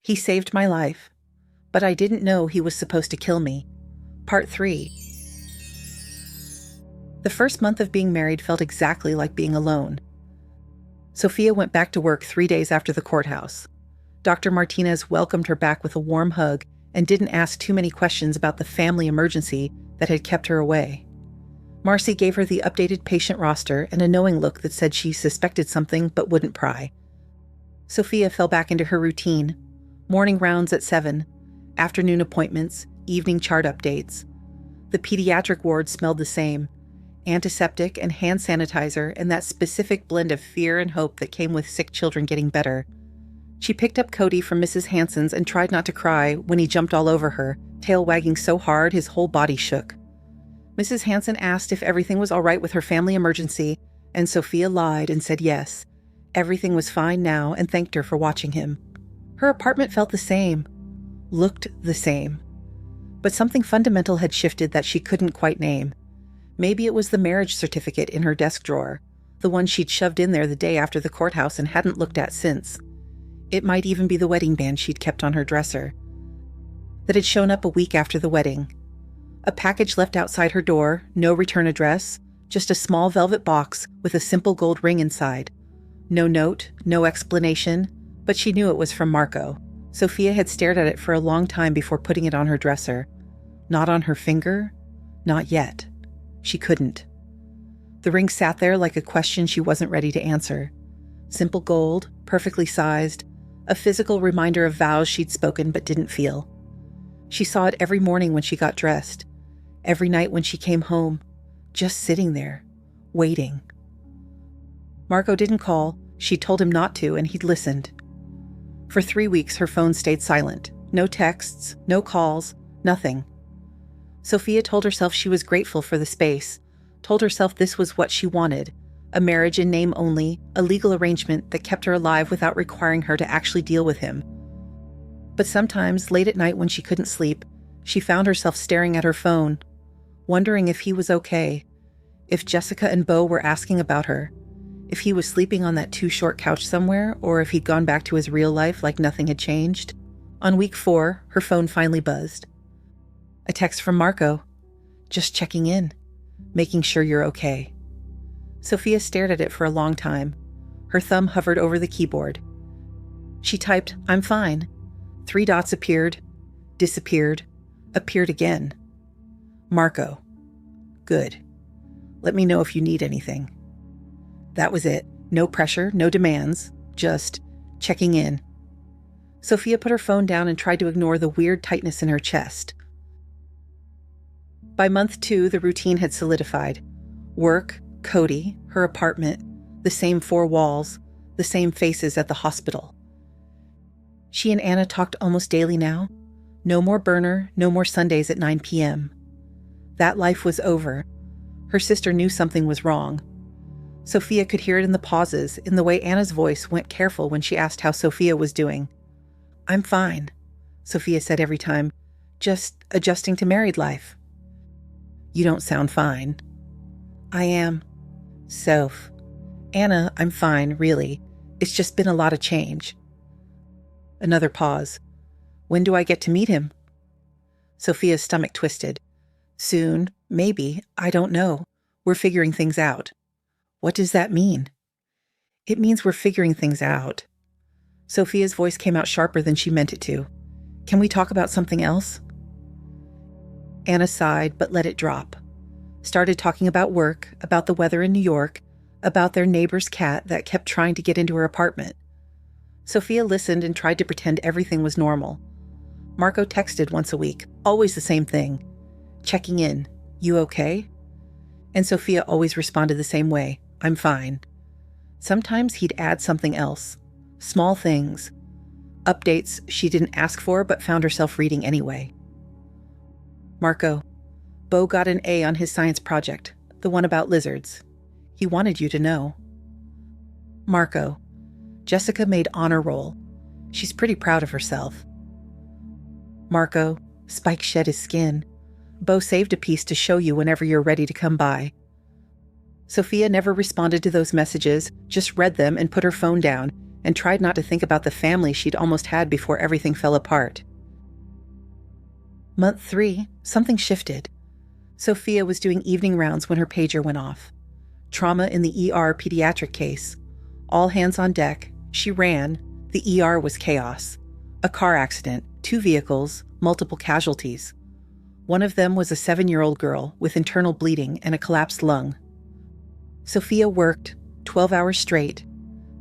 He saved my life, but I didn't know he was supposed to kill me. Part 3. The first month of being married felt exactly like being alone. Sofia went back to work 3 days after the courthouse. Dr. Martinez welcomed her back with a warm hug and didn't ask too many questions about the family emergency that had kept her away. Marcy gave her the updated patient roster and a knowing look that said she suspected something but wouldn't pry. Sofia fell back into her routine. Morning rounds at 7, afternoon appointments, evening chart updates. The pediatric ward smelled the same. Antiseptic and hand sanitizer and that specific blend of fear and hope that came with sick children getting better. She picked up Cody from Mrs. Hanson's and tried not to cry when he jumped all over her, tail wagging so hard his whole body shook. Mrs. Hanson asked if everything was all right with her family emergency, and Sofia lied and said yes. Everything was fine now and thanked her for watching him. Her apartment felt the same, looked the same. But something fundamental had shifted that she couldn't quite name. Maybe it was the marriage certificate in her desk drawer, the one she'd shoved in there the day after the courthouse and hadn't looked at since. It might even be the wedding band she'd kept on her dresser, that had shown up a week after the wedding. A package left outside her door, no return address, just a small velvet box with a simple gold ring inside. No note, no explanation, but she knew it was from Marco. Sofia had stared at it for a long time before putting it on her dresser. Not on her finger? Not yet. She couldn't. The ring sat there like a question she wasn't ready to answer. Simple gold, perfectly sized, a physical reminder of vows she'd spoken but didn't feel. She saw it every morning when she got dressed, every night when she came home, just sitting there, waiting. Marco didn't call. She told him not to, and he'd listened. For 3 weeks, her phone stayed silent. No texts, no calls, nothing. Sofia told herself she was grateful for the space, told herself this was what she wanted, a marriage in name only, a legal arrangement that kept her alive without requiring her to actually deal with him. But sometimes, late at night when she couldn't sleep, she found herself staring at her phone, wondering if he was okay, if Jessica and Beau were asking about her, if he was sleeping on that too-short couch somewhere, or if he'd gone back to his real life like nothing had changed. On week 4, her phone finally buzzed. A text from Marco. Just checking in, making sure you're okay. Sofia stared at it for a long time. Her thumb hovered over the keyboard. She typed, "I'm fine." 3 dots appeared, disappeared, appeared again. Marco. Good. Let me know if you need anything. That was it. No pressure, no demands, just checking in. Sofia put her phone down and tried to ignore the weird tightness in her chest. By month 2, the routine had solidified. Work, Cody, her apartment, the same 4 walls, the same faces at the hospital. She and Anna talked almost daily now. No more burner, no more Sundays at 9 p.m. That life was over. Her sister knew something was wrong. Sofia could hear it in the pauses, in the way Anna's voice went careful when she asked how Sofia was doing. "I'm fine," Sofia said every time. "Just adjusting to married life." "You don't sound fine." "I am." "Soph." "Anna, I'm fine, really. It's just been a lot of change." Another pause. "When do I get to meet him?" Sofia's stomach twisted. "Soon, maybe, I don't know. We're figuring things out." "What does that mean?" "It means we're figuring things out." Sofia's voice came out sharper than she meant it to. "Can we talk about something else?" Anna sighed, but let it drop. Started talking about work, about the weather in New York, about their neighbor's cat that kept trying to get into her apartment. Sofia listened and tried to pretend everything was normal. Marco texted once a week, always the same thing. Checking in. "You okay?" And Sofia always responded the same way. "I'm fine." Sometimes he'd add something else. Small things. Updates she didn't ask for but found herself reading anyway. "Marco, Beau got an A on his science project, the one about lizards. He wanted you to know." "Marco, Jessica made honor roll. She's pretty proud of herself." "Marco, Spike shed his skin. Beau saved a piece to show you whenever you're ready to come by." Sofia never responded to those messages, just read them and put her phone down, and tried not to think about the family she'd almost had before everything fell apart. Month 3, something shifted. Sofia was doing evening rounds when her pager went off. Trauma in the ER pediatric case. All hands on deck. She ran. The ER was chaos. A car accident, 2 vehicles, multiple casualties. One of them was a 7-year-old girl with internal bleeding and a collapsed lung. Sofia worked 12 hours straight,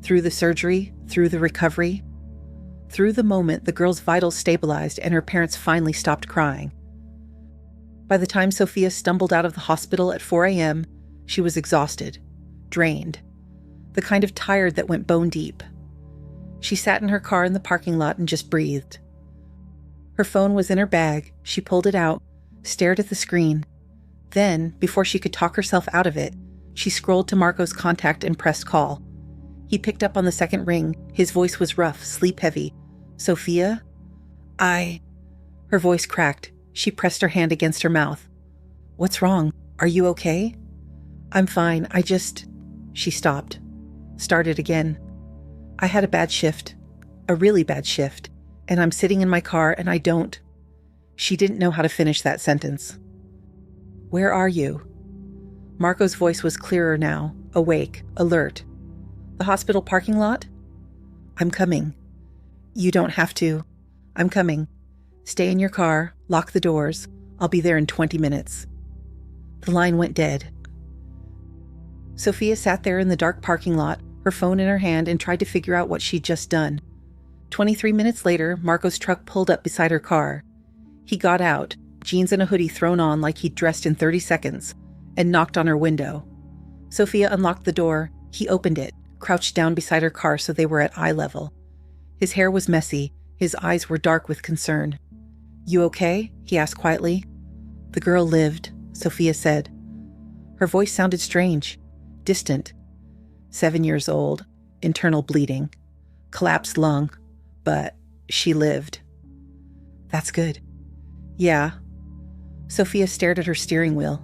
through the surgery, through the recovery, through the moment the girl's vitals stabilized and her parents finally stopped crying. By the time Sofia stumbled out of the hospital at 4 a.m., she was exhausted, drained, the kind of tired that went bone deep. She sat in her car in the parking lot and just breathed. Her phone was in her bag. She pulled it out, stared at the screen. Then, before she could talk herself out of it, she scrolled to Marco's contact and pressed call. He picked up on the second ring. His voice was rough, sleep-heavy. "Sofia? Her voice cracked. She pressed her hand against her mouth. "What's wrong? Are you okay?" "I'm fine. She stopped. Started again. "I had a bad shift. A really bad shift. And I'm sitting in my car and I don't..." She didn't know how to finish that sentence. "Where are you?" Marco's voice was clearer now, awake, alert. "The hospital parking lot?" "I'm coming." "You don't have to." "I'm coming. Stay in your car, lock the doors. I'll be there in 20 minutes. The line went dead. Sofia sat there in the dark parking lot, her phone in her hand, and tried to figure out what she'd just done. 23 minutes later, Marco's truck pulled up beside her car. He got out, jeans and a hoodie thrown on like he'd dressed in 30 seconds, and knocked on her window. Sofia unlocked the door. He opened it, crouched down beside her car so they were at eye level. His hair was messy. His eyes were dark with concern. "You okay?" he asked quietly. "The girl lived," Sofia said. Her voice sounded strange, distant. 7 years old, internal bleeding, collapsed lung, but she lived. "That's good." "Yeah." Sofia stared at her steering wheel.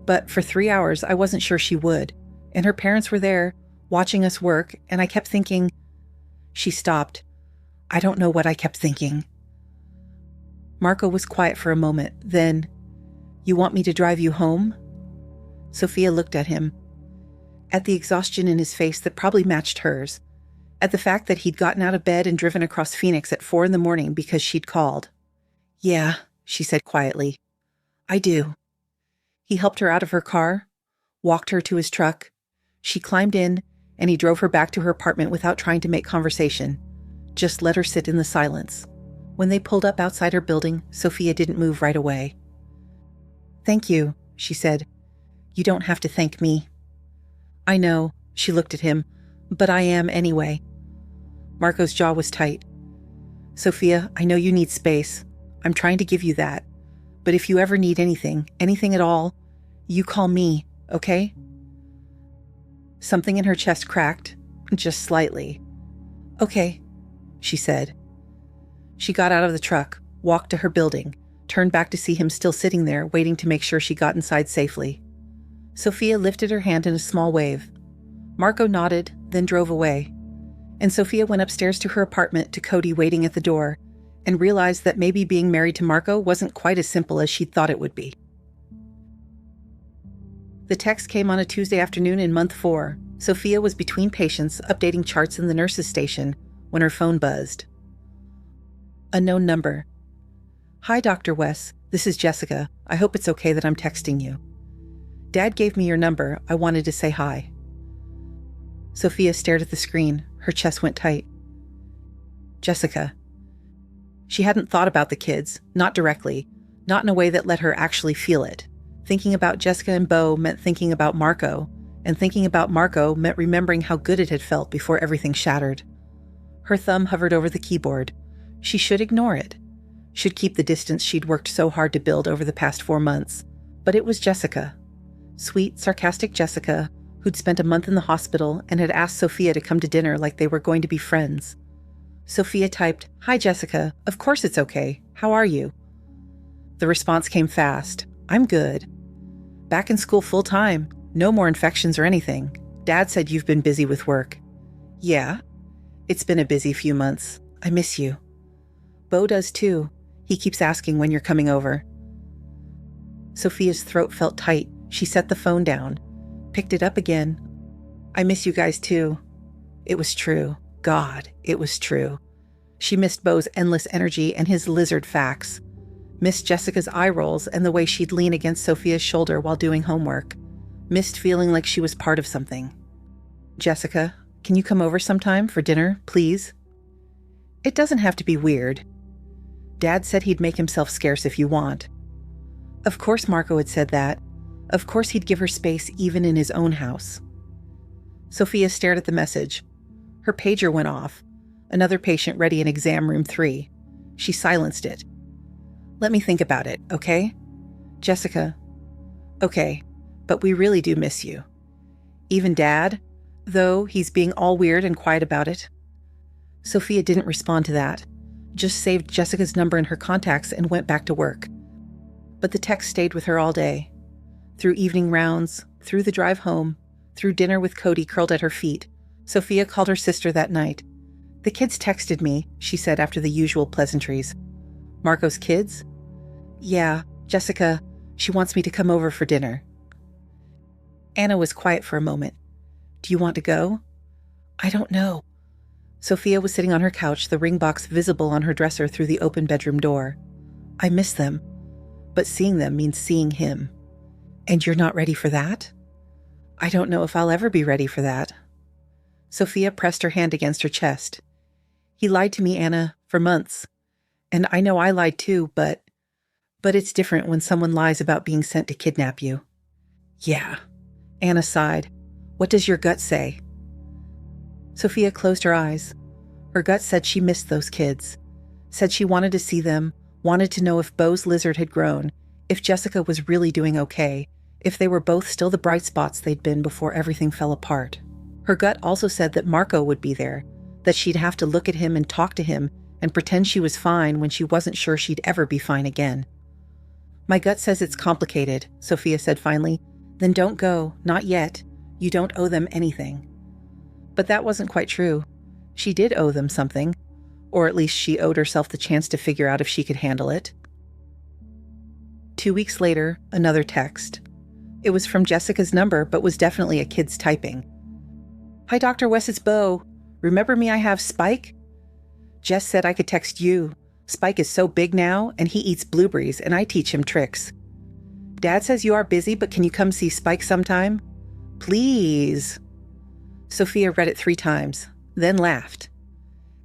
"But for 3 hours, I wasn't sure she would, and her parents were there, watching us work, and I kept thinking..." She stopped. "I don't know what I kept thinking." Marco was quiet for a moment, then, "You want me to drive you home?" Sofia looked at him, at the exhaustion in his face that probably matched hers, at the fact that he'd gotten out of bed and driven across Phoenix at 4 a.m. because she'd called. "Yeah," she said quietly. "I do." He helped her out of her car, walked her to his truck. She climbed in, and he drove her back to her apartment without trying to make conversation. Just let her sit in the silence. When they pulled up outside her building, Sofia didn't move right away. "Thank you," she said. "You don't have to thank me." "I know," she looked at him, "but I am anyway." Marco's jaw was tight. "Sofia, I know you need space. I'm trying to give you that. But if you ever need anything at all, you call me, okay?" Something in her chest cracked, just slightly. "Okay," she said. She got out of the truck, walked to her building, turned back to see him still sitting there, waiting to make sure she got inside safely. Sofia lifted her hand in a small wave. Marco nodded, then drove away. And Sofia went upstairs to her apartment to Cody waiting at the door, and realized that maybe being married to Marco wasn't quite as simple as she'd thought it would be. The text came on a Tuesday afternoon in month 4. Sofia was between patients, updating charts in the nurse's station, when her phone buzzed. Unknown number. "Hi, Dr. Wes. This is Jessica. I hope it's okay that I'm texting you. Dad gave me your number. I wanted to say hi." Sofia stared at the screen. Her chest went tight. Jessica. She hadn't thought about the kids, not directly, not in a way that let her actually feel it. Thinking about Jessica and Beau meant thinking about Marco, and thinking about Marco meant remembering how good it had felt before everything shattered. Her thumb hovered over the keyboard. She should ignore it. Should keep the distance she'd worked so hard to build over the past 4 months. But it was Jessica. Sweet, sarcastic Jessica, who'd spent a month in the hospital and had asked Sofia to come to dinner like they were going to be friends. Sofia typed, "Hi, Jessica. Of course it's okay. How are you?" The response came fast. "I'm good. Back in school full time. No more infections or anything. Dad said you've been busy with work." "Yeah." It's been a busy few months. I miss you. Beau does too. He keeps asking when you're coming over. Sofia's throat felt tight. She set the phone down, picked it up again. I miss you guys too. It was true. God, it was true. She missed Beau's endless energy and his lizard facts. Missed Jessica's eye rolls and the way she'd lean against Sofia's shoulder while doing homework. Missed feeling like she was part of something. Jessica, can you come over sometime for dinner, please? It doesn't have to be weird. Dad said he'd make himself scarce if you want. Of course Marco had said that. Of course he'd give her space even in his own house. Sofia stared at the message. Her pager went off. Another patient ready in exam room 3. She silenced it. Let me think about it, okay? Jessica. Okay, but we really do miss you. Even Dad, though he's being all weird and quiet about it. Sofia didn't respond to that, just saved Jessica's number in her contacts and went back to work. But the text stayed with her all day. Through evening rounds, through the drive home, through dinner with Cody curled at her feet, Sofia called her sister that night. The kids texted me, she said after the usual pleasantries. Marco's kids? Yeah, Jessica, she wants me to come over for dinner. Anna was quiet for a moment. Do you want to go? I don't know. Sofia was sitting on her couch, the ring box visible on her dresser through the open bedroom door. I miss them, but seeing them means seeing him. And you're not ready for that? I don't know if I'll ever be ready for that. Sofia pressed her hand against her chest. He lied to me, Anna, for months. And I know I lied too, but it's different when someone lies about being sent to kidnap you. Yeah. Anna sighed. What does your gut say? Sofia closed her eyes. Her gut said she missed those kids. Said she wanted to see them, wanted to know if Beau's lizard had grown, if Jessica was really doing okay, if they were both still the bright spots they'd been before everything fell apart. Her gut also said that Marco would be there, that she'd have to look at him and talk to him and pretend she was fine when she wasn't sure she'd ever be fine again. My gut says it's complicated, Sofia said finally. Then don't go, not yet. You don't owe them anything. But that wasn't quite true. She did owe them something, or at least she owed herself the chance to figure out if she could handle it. 2 weeks later, another text. It was from Jessica's number, but was definitely a kid's typing. Hi, Dr. Wes, it's Beau. Remember me I have Spike? Jess said I could text you. Spike is so big now, and he eats blueberries, and I teach him tricks. Dad says you are busy, but can you come see Spike sometime? Please. Sofia read it 3 times, then laughed.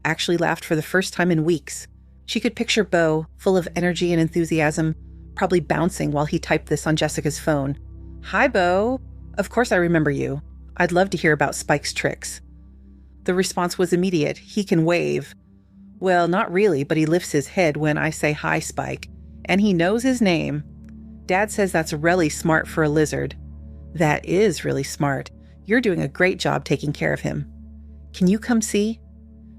Actually laughed for the first time in weeks. She could picture Beau, full of energy and enthusiasm, probably bouncing while he typed this on Jessica's phone. Hi, Beau. Of course I remember you. I'd love to hear about Spike's tricks. The response was immediate. He can wave. Well, not really, but he lifts his head when I say hi, Spike. And he knows his name. Dad says that's really smart for a lizard. That is really smart. You're doing a great job taking care of him. Can you come see?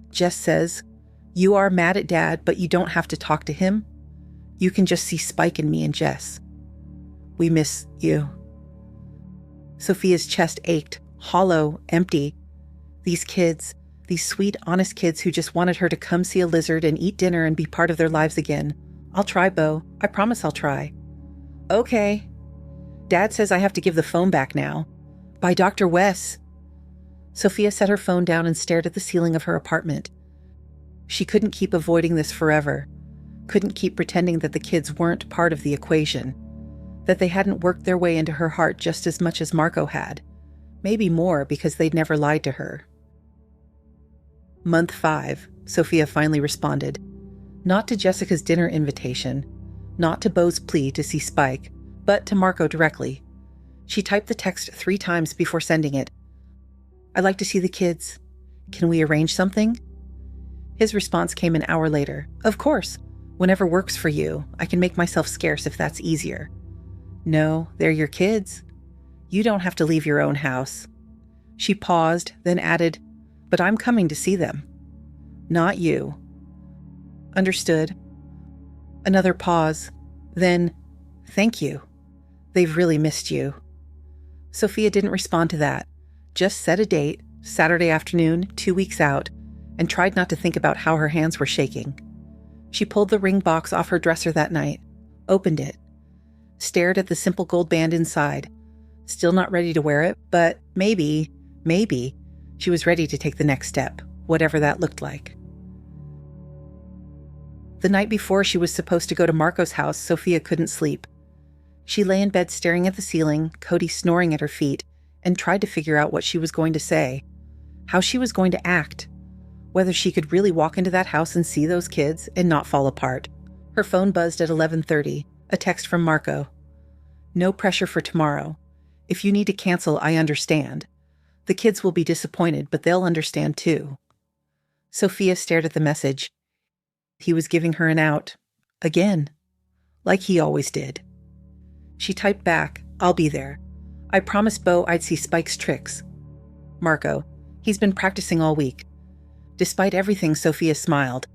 Jess says, you are mad at Dad, but you don't have to talk to him. You can just see Spike and me and Jess. We miss you. Sofia's chest ached, hollow, empty. These kids, these sweet, honest kids who just wanted her to come see a lizard and eat dinner and be part of their lives again. I'll try, Beau. I promise I'll try. Okay. Dad says I have to give the phone back now. By Dr. Wes. Sofia set her phone down and stared at the ceiling of her apartment. She couldn't keep avoiding this forever. Couldn't keep pretending that the kids weren't part of the equation. That they hadn't worked their way into her heart just as much as Marco had. Maybe more because they'd never lied to her. Month 5, Sofia finally responded. Not to Jessica's dinner invitation, not to Beau's plea to see Spike, but to Marco directly. She typed the text 3 times before sending it. I'd like to see the kids. Can we arrange something? His response came an hour later. Of course. Whenever works for you. I can make myself scarce if that's easier. No, they're your kids. You don't have to leave your own house. She paused, then added, but I'm coming to see them. Not you. Understood. Another pause. Then, thank you. They've really missed you. Sofia didn't respond to that. Just set a date, Saturday afternoon, 2 weeks out, and tried not to think about how her hands were shaking. She pulled the ring box off her dresser that night, opened it, stared at the simple gold band inside, still not ready to wear it, but maybe, she was ready to take the next step, whatever that looked like. The night before she was supposed to go to Marco's house, Sofia couldn't sleep. She lay in bed staring at the ceiling, Cody snoring at her feet, and tried to figure out what she was going to say, how she was going to act, whether she could really walk into that house and see those kids and not fall apart. Her phone buzzed at 11:30, a text from Marco. "No pressure for tomorrow. If you need to cancel, I understand. The kids will be disappointed, but they'll understand too." Sofia stared at the message. He was giving her an out. Again. Like he always did. She typed back, "I'll be there. I promised Bo I'd see Spike's tricks." Marco, "He's been practicing all week." Despite everything, Sofia smiled.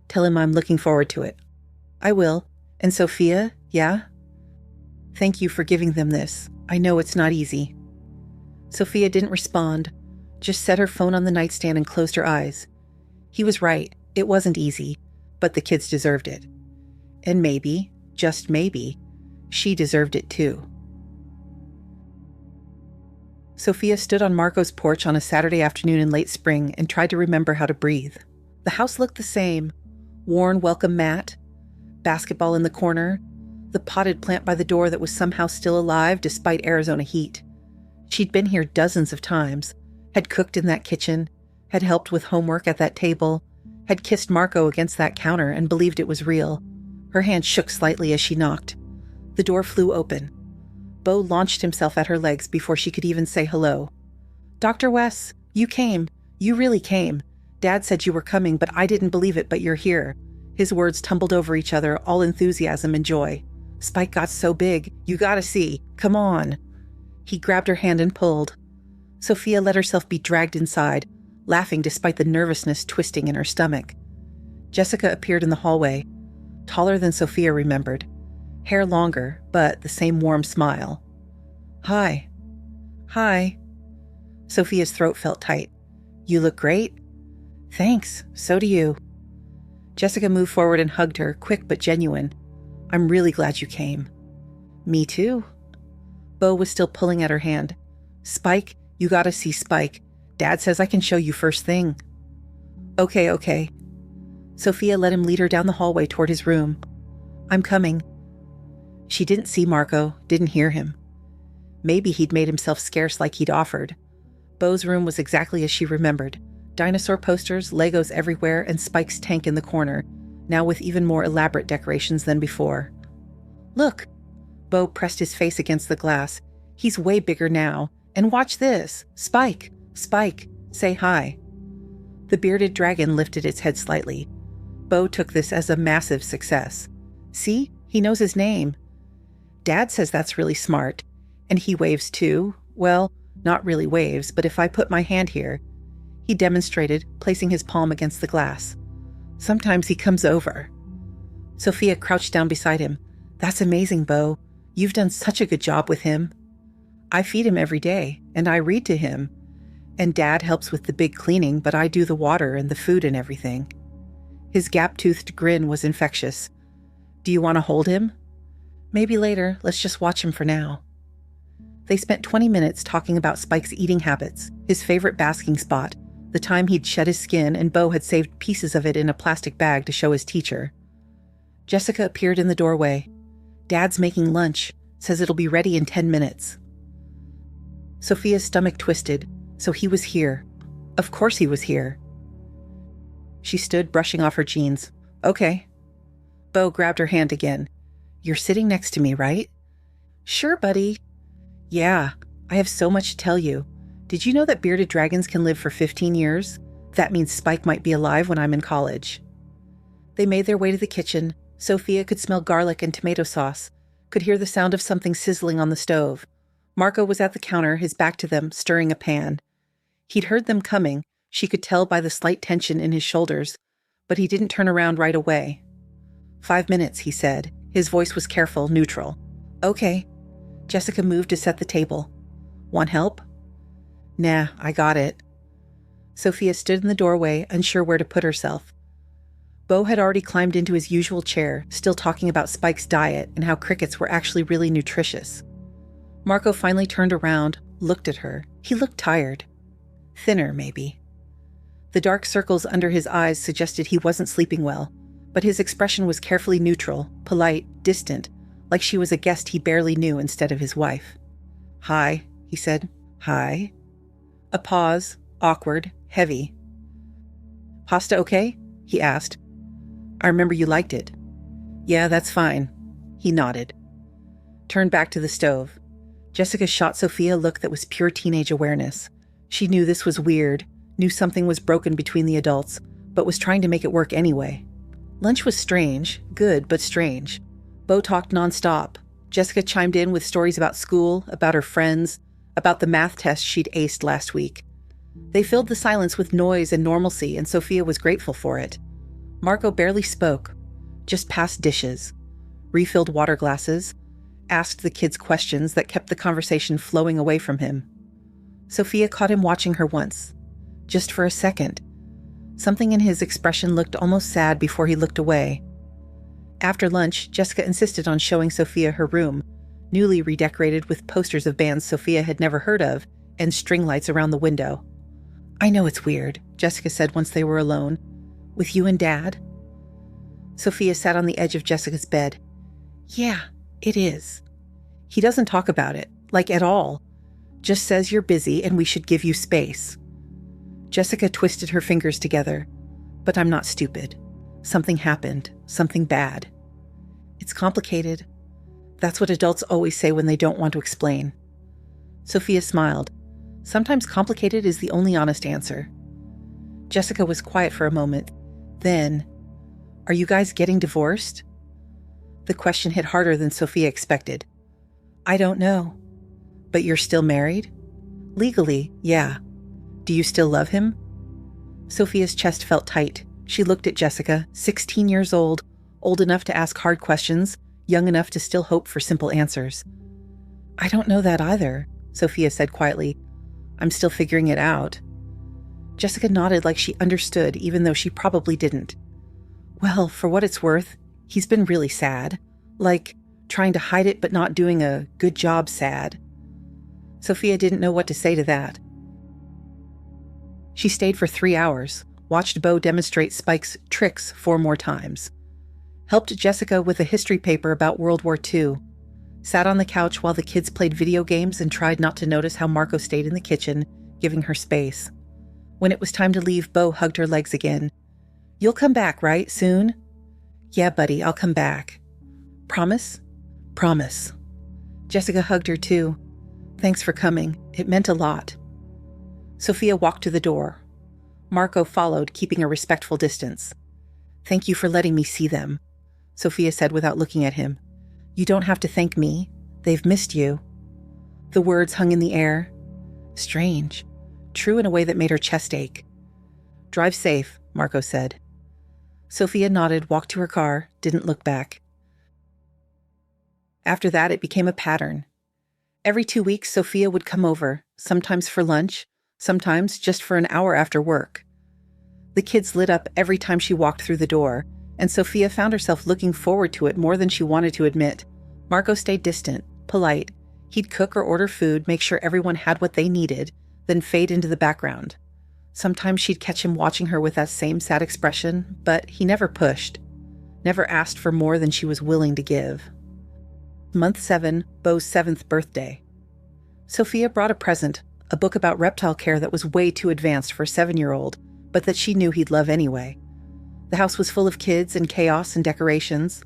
"Tell him I'm looking forward to it." "I will. And Sofia, yeah? Thank you for giving them this. I know it's not easy." Sofia didn't respond, just set her phone on the nightstand and closed her eyes. He was right. It wasn't easy, but the kids deserved it. And maybe, just maybe, she deserved it too. Sofia stood on Marco's porch on a Saturday afternoon in late spring and tried to remember how to breathe. The house looked the same. Worn welcome mat, basketball in the corner, the potted plant by the door that was somehow still alive despite Arizona heat. She'd been here dozens of times, had cooked in that kitchen, had helped with homework at that table, had kissed Marco against that counter and believed it was real. Her hand shook slightly as she knocked. The door flew open. Bo launched himself at her legs before she could even say hello. "Dr. Wes, you came. You really came. Dad said you were coming, but I didn't believe it, but you're here." His words tumbled over each other, all enthusiasm and joy. "Spike got so big. You gotta see. Come on." He grabbed her hand and pulled. Sofia let herself be dragged inside, laughing despite the nervousness twisting in her stomach. Jessica appeared in the hallway, taller than Sofia remembered. Hair longer, but the same warm smile. "Hi." "Hi." Sofia's throat felt tight. "You look great." "Thanks, so do you." Jessica moved forward and hugged her, quick but genuine. "I'm really glad you came." "Me too." Bo was still pulling at her hand. "Spike, you gotta see Spike. Dad says I can show you first thing." Okay. Sofia let him lead her down the hallway toward his room. "I'm coming." She didn't see Marco, didn't hear him. Maybe he'd made himself scarce like he'd offered. Bo's room was exactly as she remembered. Dinosaur posters, Legos everywhere, and Spike's tank in the corner, now with even more elaborate decorations than before. "Look." Bo pressed his face against the glass. "He's way bigger now. And watch this. Spike, say hi." The bearded dragon lifted its head slightly. Bo took this as a massive success. "See? He knows his name. Dad says that's really smart. And he waves too. Well, not really waves, but if I put my hand here." He demonstrated, placing his palm against the glass. "Sometimes he comes over." Sofia crouched down beside him. "That's amazing, Bo. You've done such a good job with him." "I feed him every day, and I read to him. And Dad helps with the big cleaning, but I do the water and the food and everything." His gap-toothed grin was infectious. "Do you want to hold him?" "Maybe later. Let's just watch him for now." They spent 20 minutes talking about Spike's eating habits, his favorite basking spot, the time he'd shed his skin and Bo had saved pieces of it in a plastic bag to show his teacher. Jessica appeared in the doorway. "Dad's making lunch. Says it'll be ready in 10 minutes. Sofia's stomach twisted. So he was here. Of course he was here. She stood, brushing off her jeans. "Okay." Bo grabbed her hand again. "You're sitting next to me, right?" "Sure, buddy." "Yeah, I have so much to tell you. Did you know that bearded dragons can live for 15 years? That means Spike might be alive when I'm in college." They made their way to the kitchen. Sofia could smell garlic and tomato sauce, could hear the sound of something sizzling on the stove. Marco was at the counter, his back to them, stirring a pan. He'd heard them coming. She could tell by the slight tension in his shoulders, but he didn't turn around right away. 5 minutes, he said. His voice was careful, neutral. "Okay." Jessica moved to set the table. "Want help?" "Nah, I got it." Sofia stood in the doorway, unsure where to put herself. Bo had already climbed into his usual chair, still talking about Spike's diet and how crickets were actually really nutritious. Marco finally turned around, looked at her. He looked tired. Thinner, maybe. The dark circles under his eyes suggested he wasn't sleeping well, but his expression was carefully neutral, polite, distant, like she was a guest he barely knew instead of his wife. "Hi," he said. "Hi." A pause, awkward, heavy. "Pasta okay?" he asked. "I remember you liked it." "Yeah, that's fine." He nodded. Turned back to the stove. Jessica shot Sofia a look that was pure teenage awareness. She knew this was weird, knew something was broken between the adults, but was trying to make it work anyway. Lunch was strange, good but strange. Bo talked nonstop. Jessica chimed in with stories about school, about her friends, about the math test she'd aced last week. They filled the silence with noise and normalcy, and Sofia was grateful for it. Marco barely spoke, just passed dishes, refilled water glasses, asked the kids questions that kept the conversation flowing away from him. Sofia caught him watching her once, just for a second. Something in his expression looked almost sad before he looked away. After lunch, Jessica insisted on showing Sofia her room, newly redecorated with posters of bands Sofia had never heard of and string lights around the window. "I know it's weird," Jessica said once they were alone. "With you and Dad?" Sofia sat on the edge of Jessica's bed. "Yeah, it is. He doesn't talk about it, like at all. Just says you're busy and we should give you space." Jessica twisted her fingers together. "But I'm not stupid. Something happened, something bad. It's complicated. That's what adults always say when they don't want to explain." Sofia smiled. Sometimes complicated is the only honest answer. Jessica was quiet for a moment. Then, "Are you guys getting divorced?" The question hit harder than Sofia expected. "I don't know." "But you're still married?" "Legally, yeah." "Do you still love him?" Sofia's chest felt tight. She looked at Jessica, 16 years old enough to ask hard questions, young enough to still hope for simple answers. "I don't know that either," Sofia said quietly. "I'm still figuring it out." Jessica nodded like she understood, even though she probably didn't. "Well, for what it's worth, he's been really sad. Like, trying to hide it but not doing a good job sad." Sofia didn't know what to say to that. She stayed for 3 hours, watched Bo demonstrate Spike's tricks 4 more times, helped Jessica with a history paper about World War II, sat on the couch while the kids played video games and tried not to notice how Marco stayed in the kitchen, giving her space. When it was time to leave, Bo hugged her legs again. "You'll come back, right, soon?" "Yeah, buddy, I'll come back." "Promise?" "Promise." Jessica hugged her too. "Thanks for coming. It meant a lot." Sofia walked to the door. Marco followed, keeping a respectful distance. "Thank you for letting me see them," Sofia said without looking at him. "You don't have to thank me. They've missed you." The words hung in the air. Strange. True in a way that made her chest ache. "Drive safe," Marco said. Sofia nodded, walked to her car, didn't look back. After that, it became a pattern. Every 2 weeks, Sofia would come over, sometimes for lunch, sometimes just for an hour after work. The kids lit up every time she walked through the door, and Sofia found herself looking forward to it more than she wanted to admit. Marco stayed distant, polite. He'd cook or order food, make sure everyone had what they needed, then fade into the background. Sometimes she'd catch him watching her with that same sad expression, but he never pushed, never asked for more than she was willing to give. Month 7, Bo's 7th birthday. Sofia brought a present, a book about reptile care that was way too advanced for a 7-year-old, but that she knew he'd love anyway. The house was full of kids and chaos and decorations.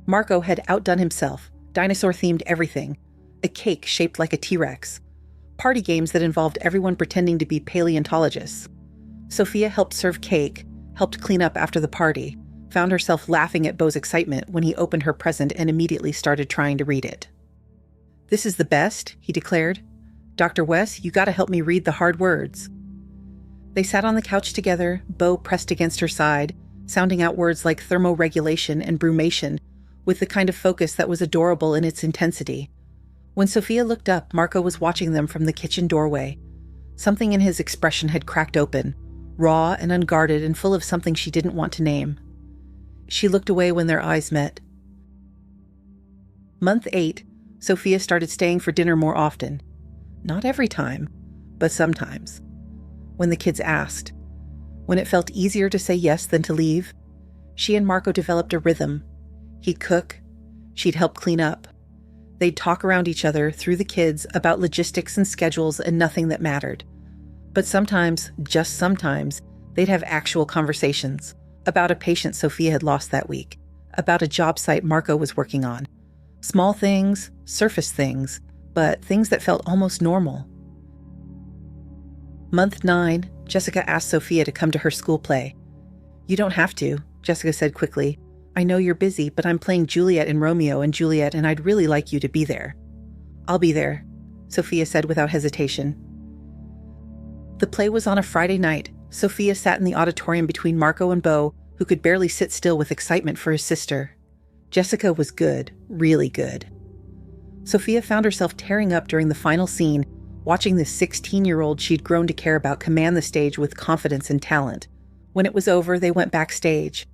Marco had outdone himself, dinosaur-themed everything, a cake shaped like a T-Rex, party games that involved everyone pretending to be paleontologists. Sofia helped serve cake, helped clean up after the party, found herself laughing at Bo's excitement when he opened her present and immediately started trying to read it. "This is the best," he declared. "Dr. Wes, you gotta help me read the hard words." They sat on the couch together, Bo pressed against her side, sounding out words like thermoregulation and brumation, with the kind of focus that was adorable in its intensity. When Sofia looked up, Marco was watching them from the kitchen doorway. Something in his expression had cracked open. raw and unguarded and full of something she didn't want to name. She looked away when their eyes met. Month 8, Sofia started staying for dinner more often. Not every time, but sometimes. When the kids asked. When it felt easier to say yes than to leave. She and Marco developed a rhythm. He'd cook. She'd help clean up. They'd talk around each other through the kids about logistics and schedules and nothing that mattered. But sometimes, just sometimes, they'd have actual conversations about a patient Sofia had lost that week, about a job site Marco was working on. Small things, surface things, but things that felt almost normal. Month 9, Jessica asked Sofia to come to her school play. "You don't have to," Jessica said quickly. "I know you're busy, but I'm playing Juliet in Romeo and Juliet, and I'd really like you to be there." "I'll be there," Sofia said without hesitation. The play was on a Friday night. Sofia sat in the auditorium between Marco and Beau, who could barely sit still with excitement for his sister. Jessica was good, really good. Sofia found herself tearing up during the final scene, watching this 16-year-old she'd grown to care about command the stage with confidence and talent. When it was over, they went backstage.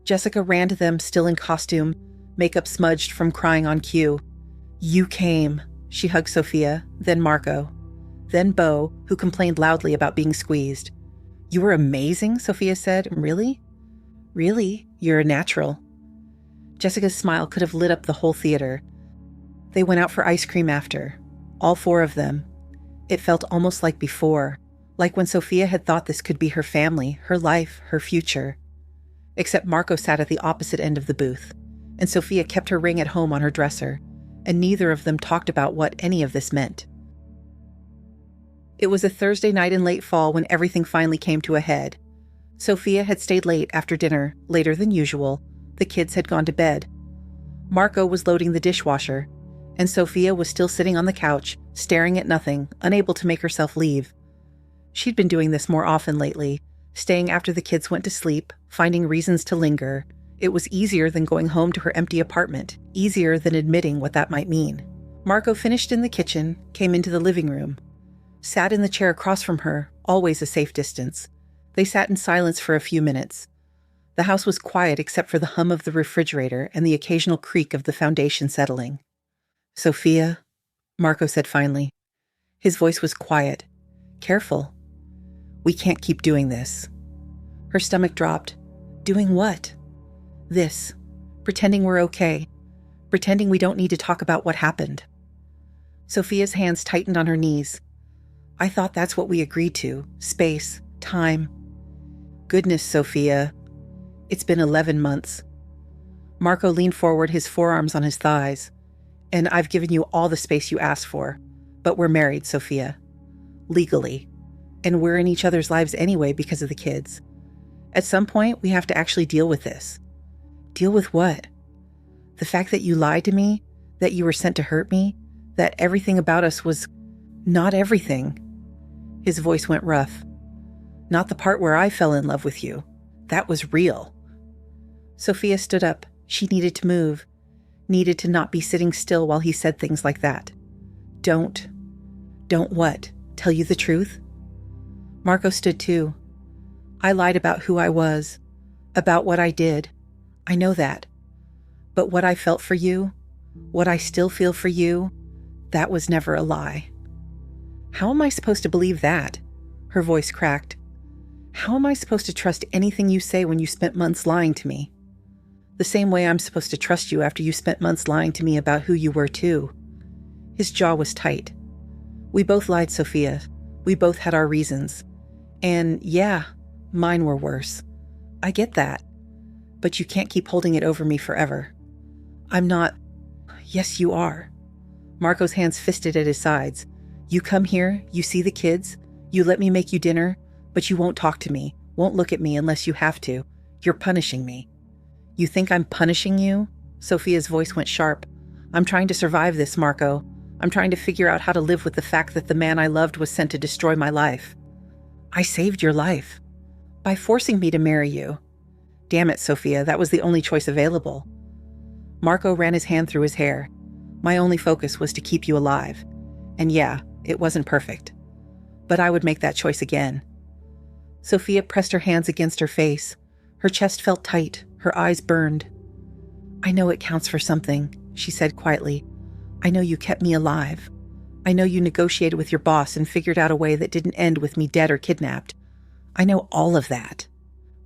Jessica ran to them, still in costume, makeup smudged from crying on cue. "You came," she hugged Sofia, then Marco, then Beau, who complained loudly about being squeezed. "You were amazing," Sofia said. "Really?" "Really? You're a natural." Jessica's smile could have lit up the whole theater. They went out for ice cream after, all 4 of them. It felt almost like before, like when Sofia had thought this could be her family, her life, her future. Except Marco sat at the opposite end of the booth, and Sofia kept her ring at home on her dresser, and neither of them talked about what any of this meant. It was a Thursday night in late fall when everything finally came to a head. Sofia had stayed late after dinner, later than usual. The kids had gone to bed. Marco was loading the dishwasher, and Sofia was still sitting on the couch, staring at nothing, unable to make herself leave. She'd been doing this more often lately, staying after the kids went to sleep, finding reasons to linger. It was easier than going home to her empty apartment, easier than admitting what that might mean. Marco finished in the kitchen, came into the living room, sat in the chair across from her, always a safe distance. They sat in silence for a few minutes. The house was quiet except for the hum of the refrigerator and the occasional creak of the foundation settling. "Sofia," Marco said finally. His voice was quiet. "Careful. We can't keep doing this." Her stomach dropped. "Doing what?" "This. Pretending we're okay. Pretending we don't need to talk about what happened." Sofia's hands tightened on her knees. "I thought that's what we agreed to. Space. Time." "Goodness, Sofia. It's been 11 months. Marco leaned forward, his forearms on his thighs. "And I've given you all the space you asked for. But we're married, Sofia. Legally. And we're in each other's lives anyway because of the kids. At some point, we have to actually deal with this." "Deal with what?" "The fact that you lied to me, that you were sent to hurt me, that everything about us was not everything." His voice went rough. "Not the part where I fell in love with you. That was real." Sofia stood up. She needed to move. Needed to not be sitting still while he said things like that. Don't what? Tell you the truth?" Marco stood too. "I lied about who I was, about what I did. I know that. But what I felt for you, what I still feel for you, that was never a lie." "How am I supposed to believe that?" Her voice cracked. "How am I supposed to trust anything you say when you spent months lying to me? The same way I'm supposed to trust you after you spent months lying to me about who you were too." His jaw was tight. "We both lied, Sofia. We both had our reasons. And yeah, mine were worse. I get that. But you can't keep holding it over me forever. I'm not—" "Yes, you are." Marco's hands fisted at his sides. "You come here, you see the kids, you let me make you dinner, but you won't talk to me, won't look at me unless you have to. You're punishing me." "You think I'm punishing you?" Sofia's voice went sharp. "I'm trying to survive this, Marco. I'm trying to figure out how to live with the fact that the man I loved was sent to destroy my life." "I saved your life. By forcing me to marry you." "Damn it, Sofia, that was the only choice available." Marco ran his hand through his hair. "My only focus was to keep you alive. And yeah, it wasn't perfect. But I would make that choice again." Sofia pressed her hands against her face. Her chest felt tight, her eyes burned. "I know it counts for something," she said quietly. "I know you kept me alive. I know you negotiated with your boss and figured out a way that didn't end with me dead or kidnapped. I know all of that.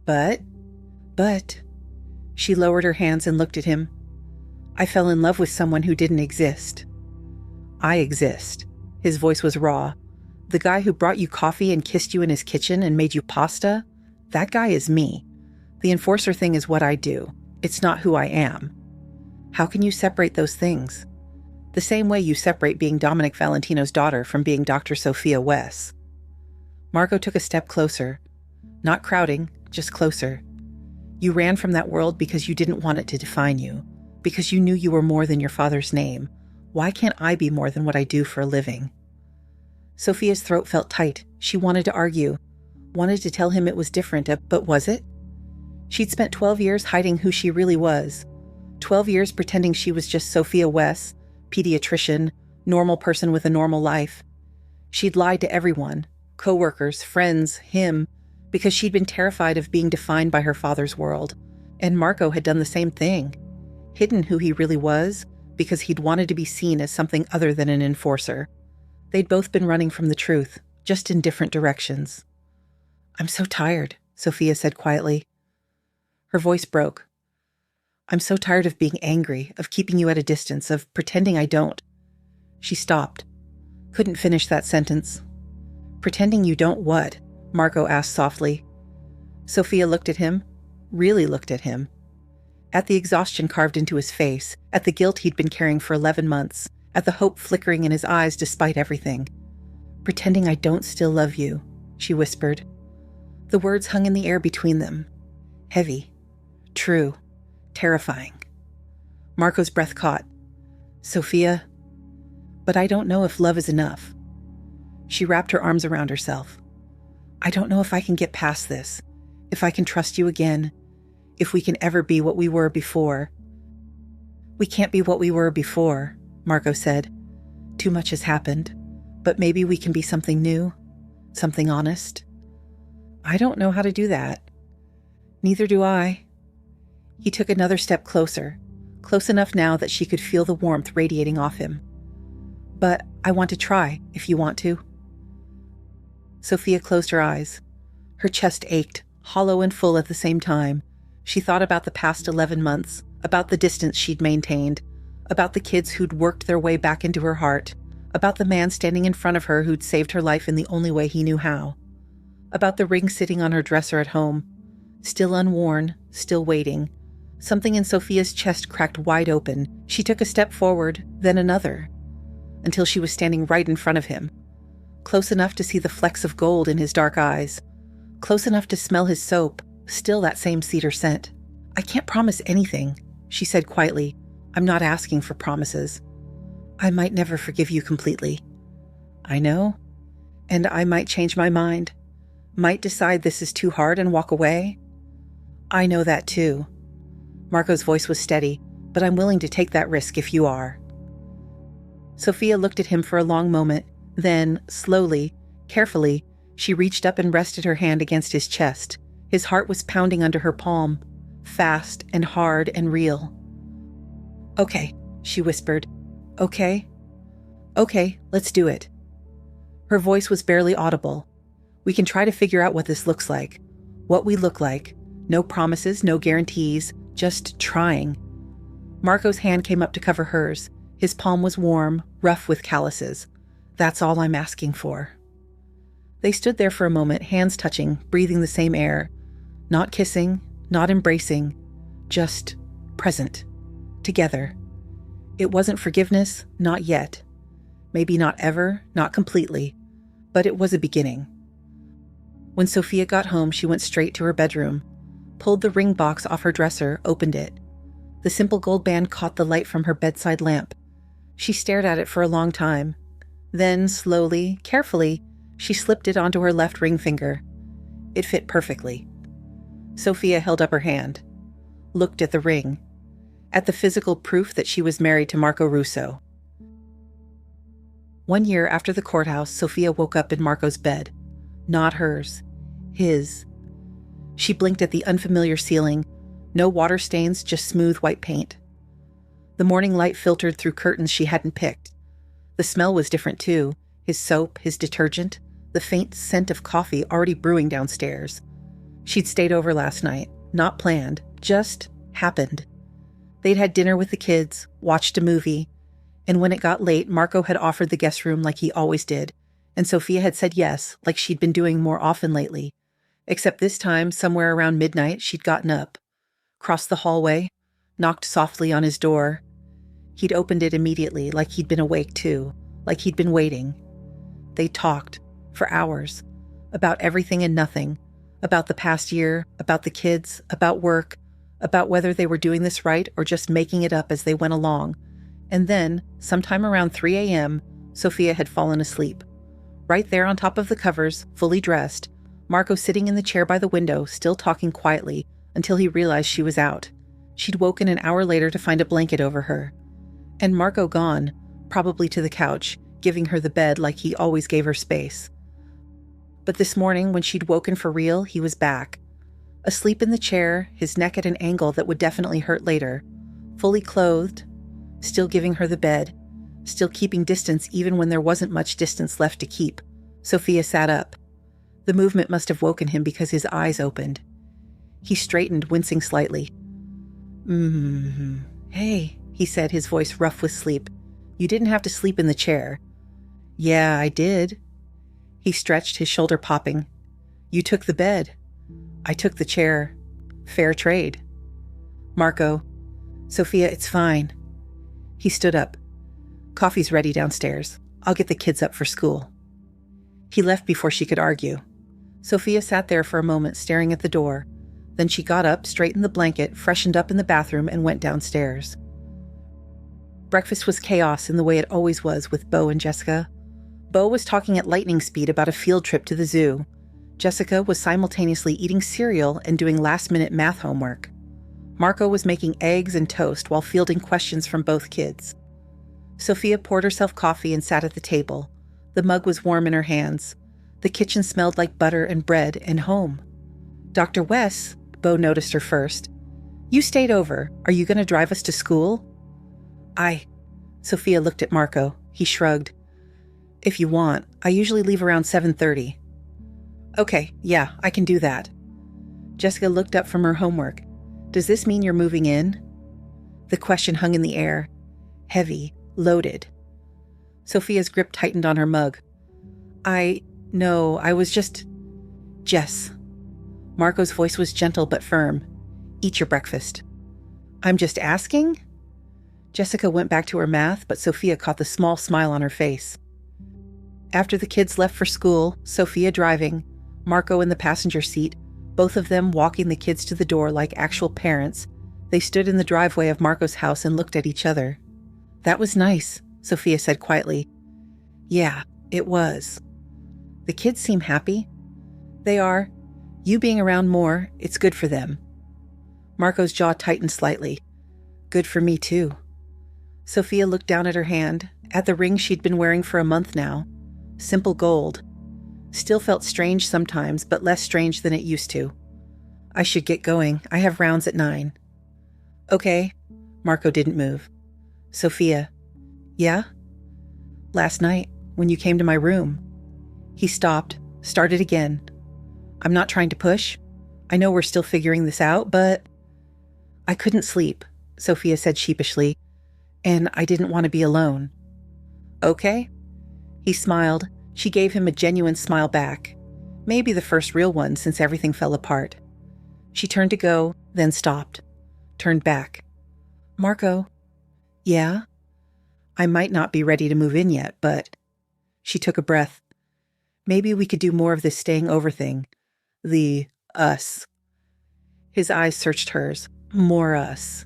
But, she lowered her hands and looked at him. I fell in love with someone who didn't exist. I exist." His voice was raw. "The guy who brought you coffee and kissed you in his kitchen and made you pasta, that guy is me. The enforcer thing is what I do. It's not who I am. How can you separate those things? The same way you separate being Dominic Valentino's daughter from being Dr. Sophia Wes." Marco took a step closer. Not crowding, just closer. "You ran from that world because you didn't want it to define you, because you knew you were more than your father's name. Why can't I be more than what I do for a living?" Sophia's throat felt tight. She wanted to argue, wanted to tell him it was different, but was it? She'd spent 12 years hiding who she really was. 12 years pretending she was just Sophia Wes, pediatrician, normal person with a normal life. She'd lied to everyone, coworkers, friends, him, because she'd been terrified of being defined by her father's world. And Marco had done the same thing, hidden who he really was because he'd wanted to be seen as something other than an enforcer. They'd both been running from the truth, just in different directions. "I'm so tired," Sophia said quietly. Her voice broke. "I'm so tired of being angry, of keeping you at a distance, of pretending I don't." She stopped. Couldn't finish that sentence. "Pretending you don't what?" Marco asked softly. Sophia looked at him, really looked at him. At the exhaustion carved into his face, at the guilt he'd been carrying for 11 months, at the hope flickering in his eyes despite everything. "Pretending I don't still love you," she whispered. The words hung in the air between them. Heavy. True. Terrifying. Marco's breath caught. "Sophia, but I don't know if love is enough." She wrapped her arms around herself. "I don't know if I can get past this, if I can trust you again, if we can ever be what we were before." "We can't be what we were before," Marco said. "Too much has happened, but maybe we can be something new, something honest." "I don't know how to do that." "Neither do I." He took another step closer, close enough now that she could feel the warmth radiating off him. "But I want to try, if you want to." Sophia closed her eyes. Her chest ached, hollow and full at the same time. She thought about the past 11 months, about the distance she'd maintained, about the kids who'd worked their way back into her heart, about the man standing in front of her who'd saved her life in the only way he knew how, about the ring sitting on her dresser at home, still unworn, still waiting. Something in Sophia's chest cracked wide open. She took a step forward, then another, until she was standing right in front of him, close enough to see the flecks of gold in his dark eyes, close enough to smell his soap, still that same cedar scent. "I can't promise anything," she said quietly. "I'm not asking for promises. I might never forgive you completely. I know. And I might change my mind, might decide this is too hard and walk away. I know that too." Marco's voice was steady, "But I'm willing to take that risk if you are." Sophia looked at him for a long moment, then, slowly, carefully, she reached up and rested her hand against his chest. His heart was pounding under her palm, fast and hard and real. "Okay," she whispered. "Okay? Okay, let's do it." Her voice was barely audible. "We can try to figure out what this looks like, what we look like. No promises, no guarantees, just trying." Marco's hand came up to cover hers. His palm was warm, rough with calluses. "That's all I'm asking for." They stood there for a moment, hands touching, breathing the same air. Not kissing, not embracing, just present, together. It wasn't forgiveness, not yet. Maybe not ever, not completely, but it was a beginning. When Sophia got home, she went straight to her bedroom, pulled the ring box off her dresser, opened it. The simple gold band caught the light from her bedside lamp. She stared at it for a long time. Then, slowly, carefully, she slipped it onto her left ring finger. It fit perfectly. Sophia held up her hand, looked at the ring, at the physical proof that she was married to Marco Russo. 1 year after the courthouse, Sophia woke up in Marco's bed. Not hers. His. She blinked at the unfamiliar ceiling. No water stains, just smooth white paint. The morning light filtered through curtains she hadn't picked. The smell was different too. His soap, his detergent, the faint scent of coffee already brewing downstairs. She'd stayed over last night, not planned, just happened. They'd had dinner with the kids, watched a movie, and when it got late, Marco had offered the guest room like he always did, and Sofia had said yes, like she'd been doing more often lately. Except this time, somewhere around midnight, she'd gotten up, crossed the hallway, knocked softly on his door. He'd opened it immediately, like he'd been awake too, like he'd been waiting. They talked, for hours, about everything and nothing, about the past year, about the kids, about work, about whether they were doing this right or just making it up as they went along. And then, sometime around 3 a.m., Sofia had fallen asleep. Right there on top of the covers, fully dressed, Marco sitting in the chair by the window, still talking quietly, until he realized she was out. She'd woken an hour later to find a blanket over her. And Marco gone, probably to the couch, giving her the bed like he always gave her space. But this morning, when she'd woken for real, he was back. Asleep in the chair, his neck at an angle that would definitely hurt later. Fully clothed, still giving her the bed, still keeping distance even when there wasn't much distance left to keep. Sofia sat up. The movement must have woken him because his eyes opened. He straightened, wincing slightly. Hey, he said, his voice rough with sleep. You didn't have to sleep in the chair. Yeah, I did. He stretched, his shoulder popping. You took the bed. I took the chair. Fair trade. Marco. Sofia, it's fine. He stood up. Coffee's ready downstairs. I'll get the kids up for school. He left before she could argue. Sofia sat there for a moment, staring at the door. Then she got up, straightened the blanket, freshened up in the bathroom, and went downstairs. Breakfast was chaos in the way it always was with Beau and Jessica. Beau was talking at lightning speed about a field trip to the zoo. Jessica was simultaneously eating cereal and doing last-minute math homework. Marco was making eggs and toast while fielding questions from both kids. Sofia poured herself coffee and sat at the table. The mug was warm in her hands. The kitchen smelled like butter and bread and home. Dr. Wes, Beau noticed her first. You stayed over. Are you going to drive us to school? Sofia looked at Marco. He shrugged. If you want. I usually leave around 7:30. Okay, yeah, I can do that. Jessica looked up from her homework. Does this mean you're moving in? The question hung in the air. Heavy, loaded. Sofia's grip tightened on her mug. No, I was just... Jess. Marco's voice was gentle but firm. Eat your breakfast. I'm just asking? Jessica went back to her math, but Sofia caught the small smile on her face. After the kids left for school, Sofia driving, Marco in the passenger seat, both of them walking the kids to the door like actual parents, they stood in the driveway of Marco's house and looked at each other. That was nice, Sofia said quietly. Yeah, it was. The kids seem happy. They are. You being around more, it's good for them. Marco's jaw tightened slightly. Good for me too. Sofia looked down at her hand, at the ring she'd been wearing for a month now. Simple gold. Still felt strange sometimes, but less strange than it used to. I should get going. I have rounds at 9. Okay. Marco didn't move. Sofia. Yeah? Last night, when you came to my room. He stopped, started again. I'm not trying to push. I know we're still figuring this out, but... I couldn't sleep, Sofia said sheepishly, and I didn't want to be alone. Okay? He smiled. She gave him a genuine smile back. Maybe the first real one since everything fell apart. She turned to go, then stopped. Turned back. Marco. Yeah? I might not be ready to move in yet, but... She took a breath. Maybe we could do more of this staying over thing. The us. His eyes searched hers. More us.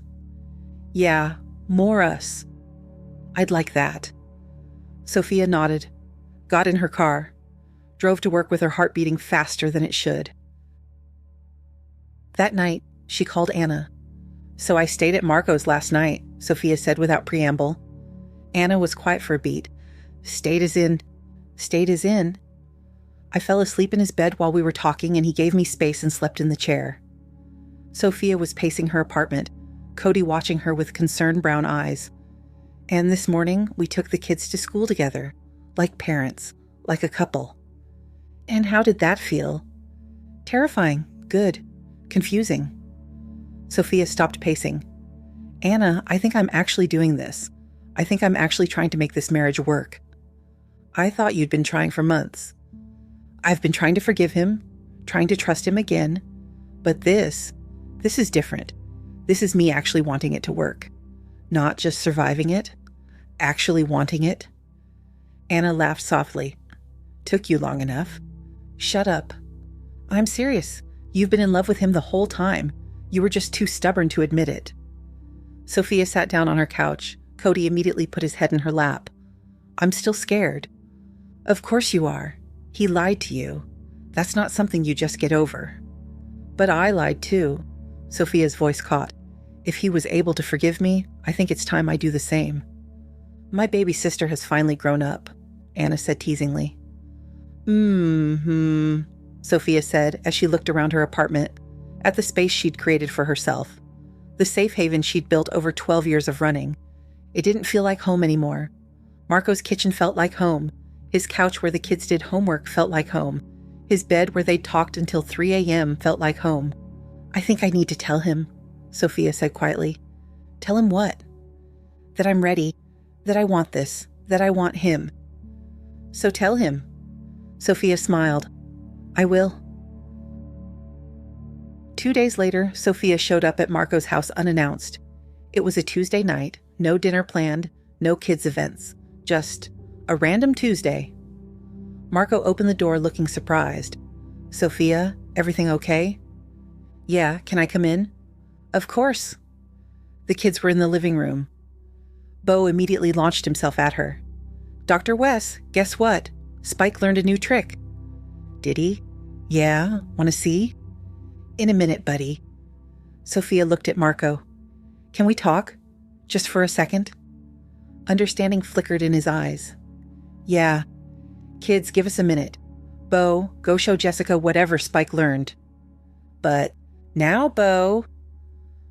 Yeah, more us. I'd like that. Sofia nodded, got in her car, drove to work with her heart beating faster than it should. That night, she called Anna. So I stayed at Marco's last night, Sofia said without preamble. Anna was quiet for a beat. Stayed as in... I fell asleep in his bed while we were talking, and he gave me space and slept in the chair. Sofia was pacing her apartment, Cody watching her with concerned brown eyes. And this morning, we took the kids to school together, like parents, like a couple. And how did that feel? Terrifying, good, confusing. Sofia stopped pacing. Anna, I think I'm actually doing this. I think I'm actually trying to make this marriage work. I thought you'd been trying for months. I've been trying to forgive him, trying to trust him again. But this is different. This is me actually wanting it to work. Not just surviving it, actually wanting it. Anna laughed softly. Took you long enough. Shut up. I'm serious. You've been in love with him the whole time. You were just too stubborn to admit it. Sofia sat down on her couch. Cody immediately put his head in her lap. I'm still scared. Of course you are. He lied to you. That's not something you just get over. But I lied too. Sofia's voice caught. If he was able to forgive me, I think it's time I do the same. My baby sister has finally grown up, Anna said teasingly. Sofia said as she looked around her apartment, at the space she'd created for herself. The safe haven she'd built over 12 years of running. It didn't feel like home anymore. Marco's kitchen felt like home. His couch where the kids did homework felt like home. His bed where they talked until 3 a.m. felt like home. I think I need to tell him, Sofia said quietly. Tell him what? That I'm ready, that I want this, that I want him. So tell him. Sofia smiled. I will. 2 days later, Sofia showed up at Marco's house unannounced. It was a Tuesday night, no dinner planned, no kids' events, just a random Tuesday. Marco opened the door looking surprised. Sofia, everything okay? Yeah, can I come in? Of course. The kids were in the living room. Bo immediately launched himself at her. Dr. Wes, guess what? Spike learned a new trick. Did he? Yeah, want to see? In a minute, buddy. Sofia looked at Marco. Can we talk? Just for a second? Understanding flickered in his eyes. Yeah. Kids, give us a minute. Bo, go show Jessica whatever Spike learned. But now, Bo.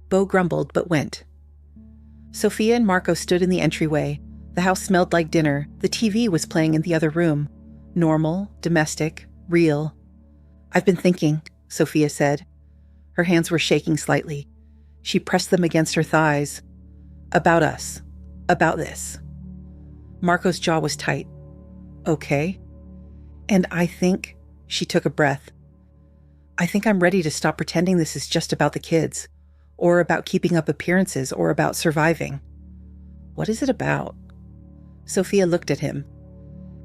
Bo grumbled but went. Sofia and Marco stood in the entryway. The house smelled like dinner. The TV was playing in the other room. Normal, domestic, real. I've been thinking, Sofia said. Her hands were shaking slightly. She pressed them against her thighs. About us. About this. Marco's jaw was tight. Okay. And I think, she took a breath. I think I'm ready to stop pretending this is just about the kids, or about keeping up appearances, or about surviving. What is it about? Sofia looked at him.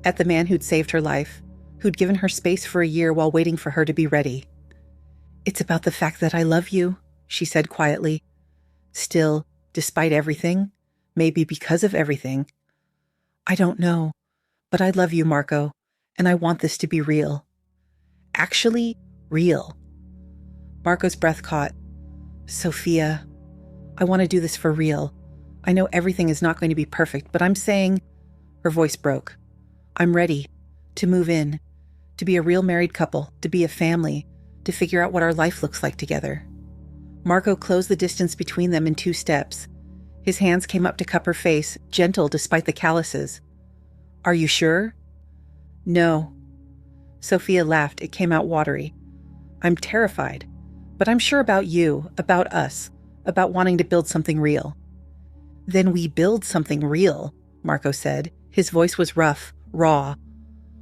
At the man who'd saved her life, who'd given her space for a year while waiting for her to be ready. It's about the fact that I love you, she said quietly. Still, despite everything, maybe because of everything. I don't know, but I love you, Marco, and I want this to be real. Actually, real. Marco's breath caught. Sofia, I want to do this for real. I know everything is not going to be perfect, but I'm saying, her voice broke. I'm ready to move in, to be a real married couple, to be a family, to figure out what our life looks like together. Marco closed the distance between them in 2 steps. His hands came up to cup her face, gentle despite the calluses. Are you sure? No. Sofia laughed. It came out watery. I'm terrified, but I'm sure about you, about us, about wanting to build something real. Then we build something real, Marco said. His voice was rough, raw.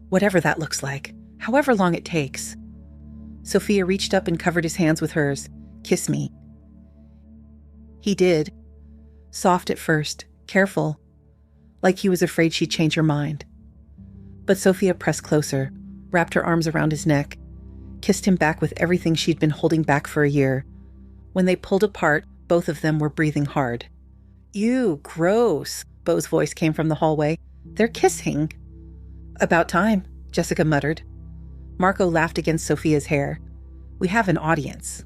Whatever that looks like, however long it takes. Sofia reached up and covered his hands with hers. Kiss me. He did. Soft at first, careful, like he was afraid she'd change her mind. But Sofia pressed closer, wrapped her arms around his neck, kissed him back with everything she'd been holding back for a year. When they pulled apart, both of them were breathing hard. Ew, gross, Bo's voice came from the hallway. They're kissing. About time, Jessica muttered. Marco laughed against Sofia's hair. We have an audience.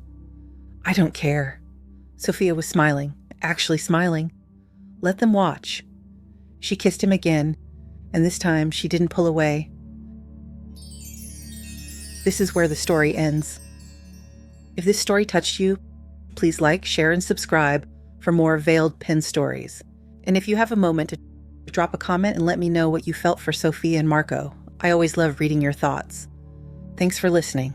I don't care. Sofia was smiling, actually smiling. Let them watch. She kissed him again, and this time she didn't pull away. This is where the story ends. If this story touched you, please like, share, and subscribe for more Vailed pen stories. And if you have a moment to drop a comment and let me know what you felt for Sofia and Marco. I always love reading your thoughts. Thanks for listening.